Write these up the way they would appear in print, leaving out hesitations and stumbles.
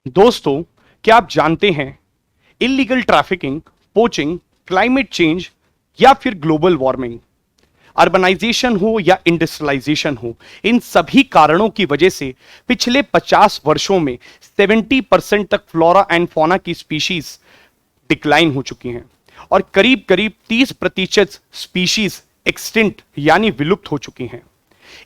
दोस्तों, क्या आप जानते हैं illegal trafficking, poaching, climate change या फिर ग्लोबल वार्मिंग, अर्बनाइजेशन हो या इंडस्ट्रियलाइजेशन हो, इन सभी कारणों की वजह से पिछले 50 वर्षों में 70% तक फ्लोरा एंड फौना की स्पीशीज डिक्लाइन हो चुकी हैं और करीब करीब 30% स्पीशीज एक्सटिंक्ट यानी विलुप्त हो चुकी हैं।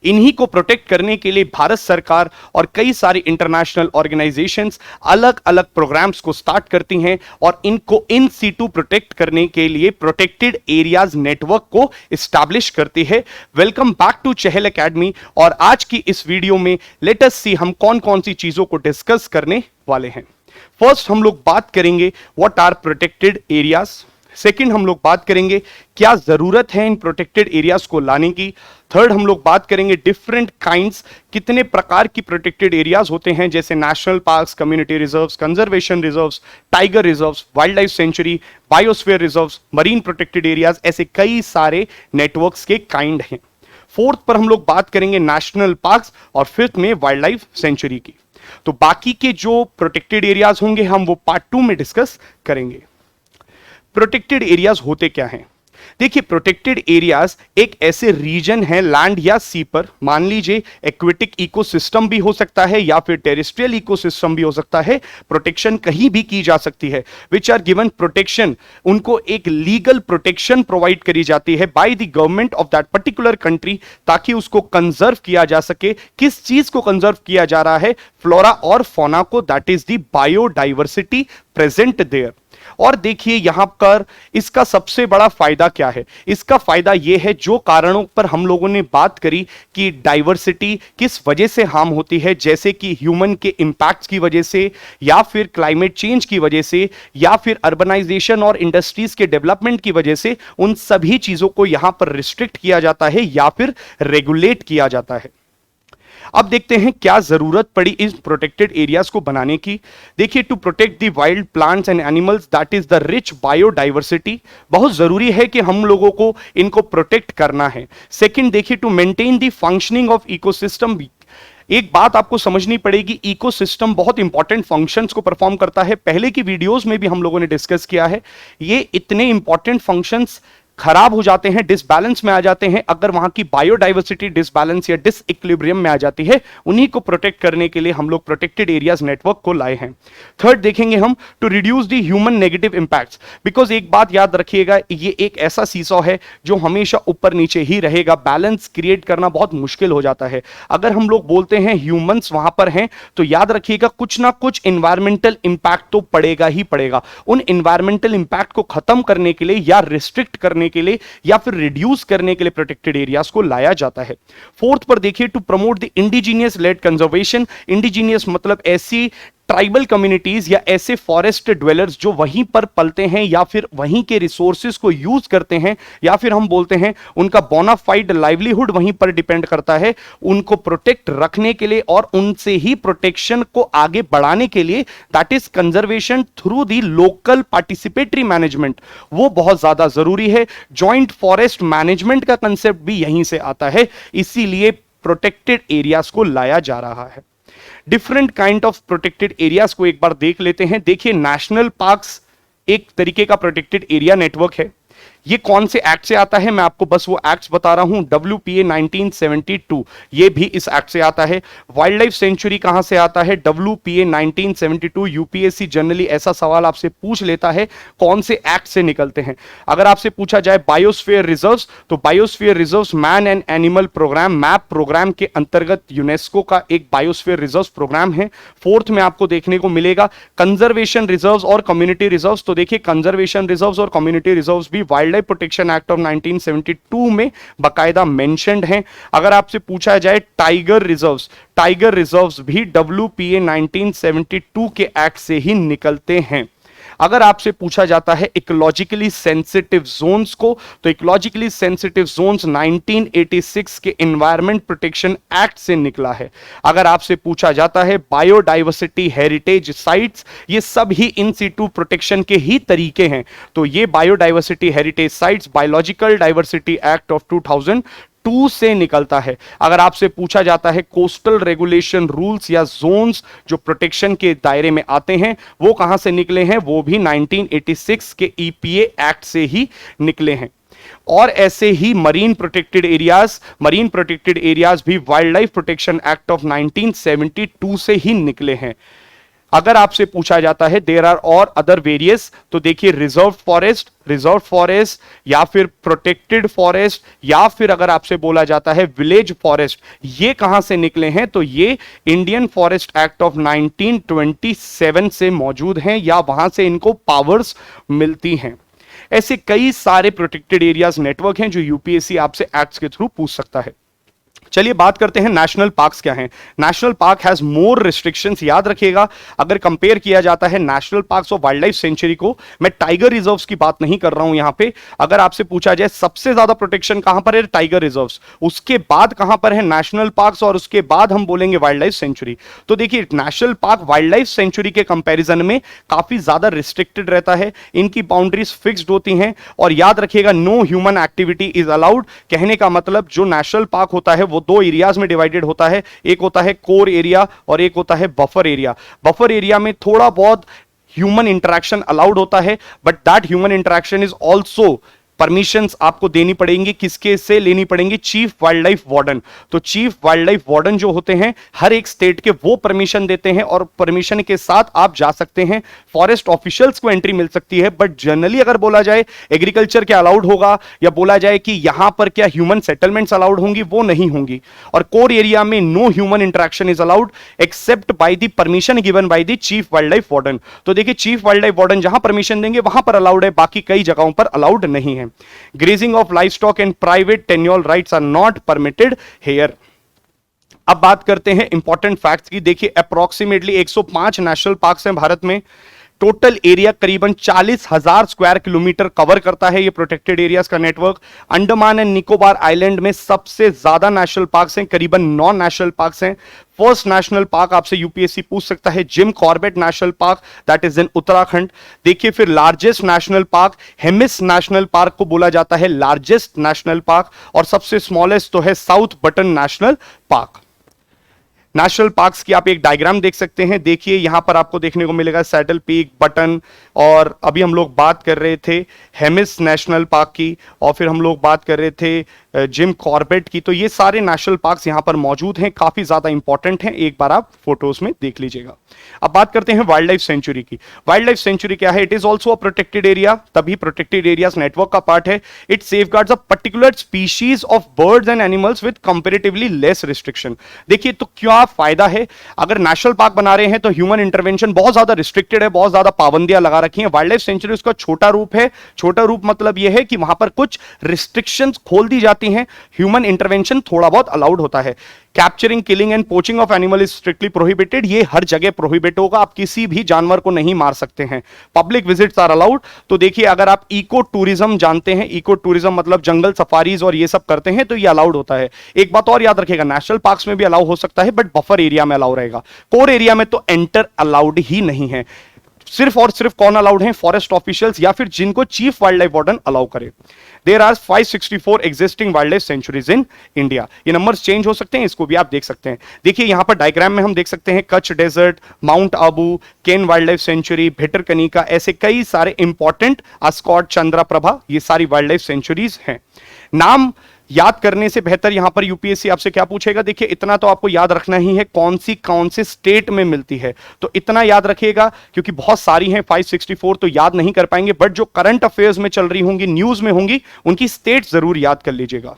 इन्हीं को प्रोटेक्ट करने के लिए भारत सरकार और कई सारी इंटरनेशनल ऑर्गेनाइजेशंस अलग अलग प्रोग्राम्स को स्टार्ट करती हैं और इनको इन सीटू प्रोटेक्ट करने के लिए प्रोटेक्टेड एरियाज नेटवर्क को एस्टैब्लिश करती है। Welcome back to Chahal academy. और आज की इस वीडियो में लेट अस सी हम कौन कौन सी चीजों को डिस्कस करने वाले हैं। फर्स्ट हम लोग बात करेंगे what are protected areas. Second हम लोग बात करेंगे क्या जरूरत है इन प्रोटेक्टेड एरियाज को लाने की। थर्ड हम लोग बात करेंगे डिफरेंट काइंड्स, कितने प्रकार की प्रोटेक्टेड एरियाज होते हैं, जैसे national parks, community reserves, conservation reserves, tiger reserves, wild life century, biosphere reserves, marine protected areas, ऐसे कई सारे नेटवर्क्स के काइंड हैं। फोर्थ पर हम लोग बात करेंगे नेशनल पार्क्स और फिफ्थ में वाइल्ड लाइफ सेंचुरी की। तो बाकी के जो प्रोटेक्टेड एरियाज होंगे हम वो पार्ट 2 में डिस्कस करेंगे। प्रोटेक्टेड एरियाज होते क्या हैं? देखिए, प्रोटेक्टेड एरियाज एक ऐसे रीजन है लैंड या सी पर, मान लीजिए एक्वेटिक इकोसिस्टम भी हो सकता है या फिर टेरेस्ट्रियल इकोसिस्टम भी हो सकता है, प्रोटेक्शन कहीं भी की जा सकती है, विच आर गिवन प्रोटेक्शन, उनको एक लीगल प्रोटेक्शन प्रोवाइड करी जाती है by the government of that particular country, ताकि उसको कंजर्व किया जा सके। किस चीज को कंजर्व किया जा रहा है? फ्लोरा और फौना को, that is the biodiversity present there. और देखिए यहां पर इसका सबसे बड़ा फायदा क्या है? इसका फायदा यह है, जो कारणों पर हम लोगों ने बात करी कि डाइवर्सिटी किस वजह से हार्म होती है, जैसे कि ह्यूमन के इंपैक्ट्स की वजह से, या फिर क्लाइमेट चेंज की वजह से, या फिर अर्बनाइजेशन और इंडस्ट्रीज के डेवलपमेंट की वजह से, उन सभी चीजों को यहां पर रिस्ट्रिक्ट किया जाता है या फिर रेगुलेट किया जाता है। अब देखते हैं क्या जरूरत पड़ी इस प्रोटेक्टेड एरियाज को बनाने की। देखिए, to protect the wild plants and animals, that is the rich biodiversity, बहुत जरूरी है कि हम लोगों को इनको प्रोटेक्ट करना है। सेकंड, देखिए, to maintain the functioning of ecosystem. एक बात आपको समझनी पड़ेगी, इकोसिस्टम बहुत इंपॉर्टेंट फंक्शंस को परफॉर्म करता है। पहले की वीडियोस में भी हम लोगों ने डिस्कस किया है, ये इतने इंपॉर्टेंट फंक्शंस खराब हो जाते हैं, डिसबैलेंस में आ जाते हैं अगर वहां की बायोडाइवर्सिटी डिसबैलेंस या डिसइक्विलिब्रियम में आ जाती है। उन्हीं को प्रोटेक्ट करने के लिए हम लोग प्रोटेक्टेड एरियाज नेटवर्क को लाए हैं। थर्ड देखेंगे हम, to reduce the human negative impacts, because एक बात याद रखिएगा, ये एक ऐसा सीसॉ है जो हमेशा ऊपर नीचे ही रहेगा, बैलेंस क्रिएट करना बहुत मुश्किल हो जाता है। अगर हम लोग बोलते हैं ह्यूमंस वहां पर हैं, तो याद रखिएगा कुछ ना कुछ इन्वायरमेंटल इंपैक्ट तो पड़ेगा ही पड़ेगा। उन इन्वायरमेंटल इंपैक्ट को खत्म करने के लिए या रिस्ट्रिक्ट करने के लिए या फिर रिड्यूस करने के लिए प्रोटेक्टेड एरियाज को लाया जाता है। फोर्थ पर देखिए, to promote the indigenous led conservation. Indigenous मतलब ऐसी ट्राइबल कम्युनिटीज या ऐसे फॉरेस्ट ड्वेलर्स जो वहीं पर पलते हैं या फिर वहीं के रिसोर्सेज को यूज करते हैं, या फिर हम बोलते हैं उनका बोनाफाइड लाइवलीहुड वहीं पर डिपेंड करता है, उनको प्रोटेक्ट रखने के लिए और उनसे ही प्रोटेक्शन को आगे बढ़ाने के लिए, that is conservation through the local participatory management, वो बहुत ज्यादा जरूरी है। जॉइंट फॉरेस्ट मैनेजमेंट का कंसेप्ट भी यहीं से आता है, इसीलिए प्रोटेक्टेड एरियाज को लाया जा रहा है। Different kind of protected areas को एक बार देख लेते हैं। देखिए, नेशनल पार्क्स एक तरीके का प्रोटेक्टेड एरिया नेटवर्क है। ये कौन से एक्ट से आता है, मैं आपको बस वो एक्ट्स बता रहा हूं। WPA 1972 ये भी इस एक्ट से आता है। वाइल्ड लाइफ सेंचुरी कहां से आता है? WPA 1972। यूपीएससी जनरली ऐसा सवाल आपसे पूछ लेता है, कौन से एक्ट से निकलते हैं। अगर आपसे पूछा जाए बायोस्फीयर रिजर्व्स, तो biosphere reserves man and animal programme, map programme के अंतर्गत यूनेस्को का एक बायोस्फीयर रिजर्व प्रोग्राम है। फोर्थ में आपको देखने को मिलेगा कंजर्वेशन रिजर्व्स और कम्युनिटी रिजर्व्स। तो देखिए, कंजर्वेशन रिजर्व्स और कम्युनिटी रिजर्व्स भी wild life protection act of 1972 में बकायदा मेंशन्ड हैं। अगर आपसे पूछा जाए टाइगर रिजर्व्स, टाइगर रिजर्व्स भी WPA 1972 के एक्ट से ही निकलते हैं। अगर आपसे पूछा जाता है इकोलॉजिकली सेंसिटिव जोन्स को, तो इकोलॉजिकली सेंसिटिव जोन्स 1986 के एनवायरमेंट प्रोटेक्शन एक्ट से निकला है। अगर आपसे पूछा जाता है बायोडाइवर्सिटी हेरिटेज साइट्स, ये सब ही इन सीटू प्रोटेक्शन के ही तरीके हैं। तो ये biodiversity heritage sites biological diversity act of 2000 two से निकलता है। अगर आपसे पूछा जाता है कोस्टल रेगुलेशन रूल्स या जोन्स जो प्रोटेक्शन के दायरे में आते हैं वो कहां से निकले हैं, वो भी 1986 के ईपीए एक्ट से ही निकले हैं। और ऐसे ही मरीन प्रोटेक्टेड एरियाज भी wild life protection act of 1972 से ही निकले हैं। अगर आपसे पूछा जाता है देयर आर और अदर वेरियस, तो देखिए रिजर्व फॉरेस्ट या फिर प्रोटेक्टेड फॉरेस्ट या फिर अगर आपसे बोला जाता है विलेज फॉरेस्ट, ये कहां से निकले हैं, तो ये इंडियन फॉरेस्ट एक्ट ऑफ 1927 से मौजूद हैं या वहां से इनको पावर्स मिलती हैं। ऐसे कई सारे प्रोटेक्टेड एरियाज नेटवर्क हैं जो यूपीएससी आपसे एक्ट्स के थ्रू पूछ सकता है। चलिए बात करते हैं नेशनल पार्क्स क्या हैं। National park has more restrictions. याद रखिएगा, अगर कंपेयर किया जाता है नेशनल पार्क्स और वाइल्ड लाइफ सेंचुरी को, मैं टाइगर रिजर्व्स की बात नहीं कर रहा हूं यहां पे। अगर आपसे पूछा जाए सबसे ज्यादा प्रोटेक्शन कहां पर है, टाइगर रिजर्व्स, उसके बाद कहां पर है नेशनल पार्क्स, और उसके बाद हम बोलेंगे वाइल्ड लाइफ सेंचुरी। तो देखिए national park wild life century के कंपेरिजन में काफी ज्यादा रिस्ट्रिक्टेड रहता है, इनकी बाउंड्रीज फिक्स्ड होती हैं, और याद रखिएगा no human activity is allowed. कहने का मतलब जो नेशनल पार्क होता है वो दो एरियाज में डिवाइडेड होता है, एक होता है कोर एरिया और एक होता है बफर एरिया। बफर एरिया में थोड़ा बहुत ह्यूमन इंटरेक्शन अलाउड होता है, but that human interaction is also permissions आपको देनी पड़ेंगी। किसके से लेनी पड़ेंगी, चीफ वाइल्ड लाइफ वार्डन। तो चीफ वाइल्ड लाइफ वार्डन जो होते हैं हर एक स्टेट के, वो परमिशन देते हैं और परमिशन के साथ आप जा सकते हैं। फॉरेस्ट ऑफिशियल्स को एंट्री मिल सकती है, बट जनरली अगर बोला जाए एग्रीकल्चर क्या अलाउड होगा या बोला जाए कि यहां पर क्या ह्यूमन सेटलमेंट्स अलाउड होंगी, वो नहीं होंगी। और कोर एरिया में no human interaction is allowed except by the permission given by the chief wild life warden. तो देखिए चीफ वाइल्ड लाइफ वार्डन जहां परमिशन देंगे वहां पर अलाउड है, बाकी कई जगहों पर अलाउड नहीं है। Grazing of livestock and private tenure rights are not permitted here. अब बात करते हैं इंपॉर्टेंट फैक्ट्स की। देखिए अप्रोक्सीमेटली 105 नेशनल पार्क्स हैं भारत में। टोटल एरिया करीबन 40,000 स्क्वायर किलोमीटर कवर करता है ये प्रोटेक्टेड एरियाज का network. Andaman and Nicobar island में सबसे ज्यादा नेशनल पार्क्स हैं, करीबन 9 नेशनल पार्क्स हैं। फर्स्ट नेशनल पार्क आपसे यूपीएससी पूछ सकता है Jim Corbett national park, that is in Uttarakhand. देखिए फिर largest national park Hemis national park को बोला जाता है लार्जेस्ट नेशनल पार्क, और सबसे स्मॉलेस्ट तो है south button national park. National parks की आप एक डायग्राम देख सकते हैं। देखिए यहां पर आपको देखने को मिलेगा सैडल पीक, बटन, और अभी हम लोग बात कर रहे थे हेमिस नेशनल पार्क की, और फिर हम लोग बात कर रहे थे जिम कॉर्बेट की। तो ये सारे नेशनल पार्क्स यहां पर मौजूद हैं, काफी ज्यादा इंपॉर्टेंट हैं, एक बार आप फोटोज में देख लीजिएगा। अब बात करते हैं वाइल्ड लाइफ सेंचुरी की। वाइल्ड लाइफ सेंचुरी क्या है, it is also a protected area, तभी प्रोटेक्टेड एरियाज नेटवर्क का पार्ट है। It safeguards a particular species of birds and animals with comparatively less restriction. देखिए तो क्या फायदा है, अगर नेशनल पार्क बना रहे हैं तो ह्यूमन इंटरवेंशन बहुत ज्यादा रिस्ट्रिक्टेड है, बहुत ज्यादा पाबंदियां लगा रखी हैं। वाइल्ड लाइफ सेंचुरी उसका छोटा रूप है। छोटा रूप मतलब यह है कि वहां पर कुछ रिस्ट्रिक्शंस खोल दी जाती हैं, ह्यूमन इंटरवेंशन थोड़ा बहुत अलाउड होता है। Capturing, killing and poaching of animal is strictly prohibited. ये हर जगह प्रोहिबिट होगा, आप किसी भी जानवर को नहीं मार सकते हैं। Public visits are allowed. तो देखिए अगर आप इको टूरिज्म जानते हैं, इको टूरिज्म मतलब जंगल सफारीज और ये सब करते हैं, तो ये अलाउड होता है। एक बात और याद रखिएगा, नेशनल पार्क्स में भी अलाउ हो सकता है, बट बफर एरिया में अलाउ रहेगा। कोर एरिया में तो एंटर अलाउड ही नहीं है। सिर्फ और सिर्फ कौन अलाउड हैं, फॉरेस्ट ऑफिशियल्स या फिर जिनको chief wild life warden allow करे। There are 564 existing wild life sanctuaries in India. ये नंबर्स चेंज हो सकते हैं, इसको भी आप देख सकते हैं। देखिए यहां पर डायग्राम में हम देख सकते हैं कच्छ डेजर्ट, माउंट आबू, केन वाइल्ड लाइफ सेंचुरी, भिटरकनिका, ऐसे कई सारे इंपॉर्टेंट, अस्कॉट, चंद्रप्रभा, ये सारी वाइल्ड लाइफ सेंचुरीज हैं। नाम याद करने से बेहतर यहां पर यूपीएससी आपसे क्या पूछेगा, देखिए इतना तो आपको याद रखना ही है कौन से स्टेट में मिलती है, तो इतना याद रखिएगा, क्योंकि बहुत सारी हैं 564 तो याद नहीं कर पाएंगे, बट जो करंट अफेयर्स में चल रही होंगी, न्यूज में होंगी, उनकी स्टेट जरूर याद कर लीजिएगा।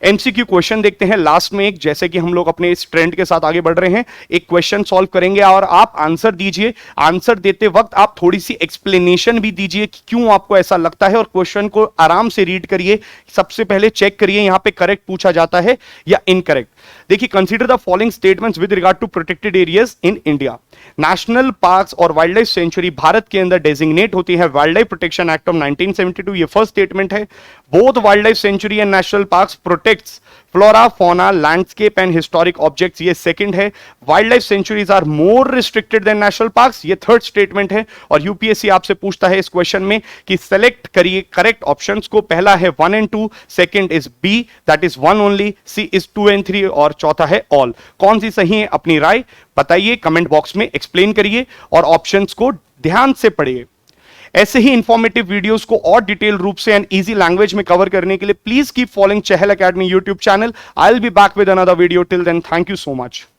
एमसीक्यू क्वेश्चन देखते हैं लास्ट में एक, जैसे कि हम लोग अपने इस ट्रेंड के साथ आगे बढ़ रहे हैं, एक क्वेश्चन सॉल्व करेंगे और आप आंसर दीजिए। आंसर देते वक्त आप थोड़ी सी एक्सप्लेनेशन भी दीजिए कि क्यों आपको ऐसा लगता है, और क्वेश्चन को आराम से रीड करिए। सबसे पहले चेक करिए यहां पे करेक्ट पूछा जाता है या इनकरेक्ट। देखिए consider the following statements with regard to protected areas in India. National parks और वाइल्ड लाइफ सेंचुरी भारत के अंदर डेजिग्नेट होती है wild life protection act of 1972, ये फर्स्ट स्टेटमेंट है। Both wild life sanctuary and national parks protects flora fauna landscape and historic objects, ये second है। Wild life sanctuaries are more restricted than national parks, ये third statement है। और UPSC आपसे पूछता है इस क्वेश्चन में कि सेलेक्ट करिए करेक्ट ऑप्शंस को। पहला है 1 and 2, second is B that is 1 only, C is 2 and 3 और चौथा है ऑल। कौन सी सही है अपनी राय बताइए, कमेंट बॉक्स में एक्सप्लेन करिए और ऑप्शंस को ध्यान से पढ़िए। ऐसे ही इंफॉर्मेटिव वीडियोस को और डिटेल रूप से एंड इजी लैंग्वेज में कवर करने के लिए please keep following Chahal academy YouTube channel. I will be back with another video, till then thank you so much.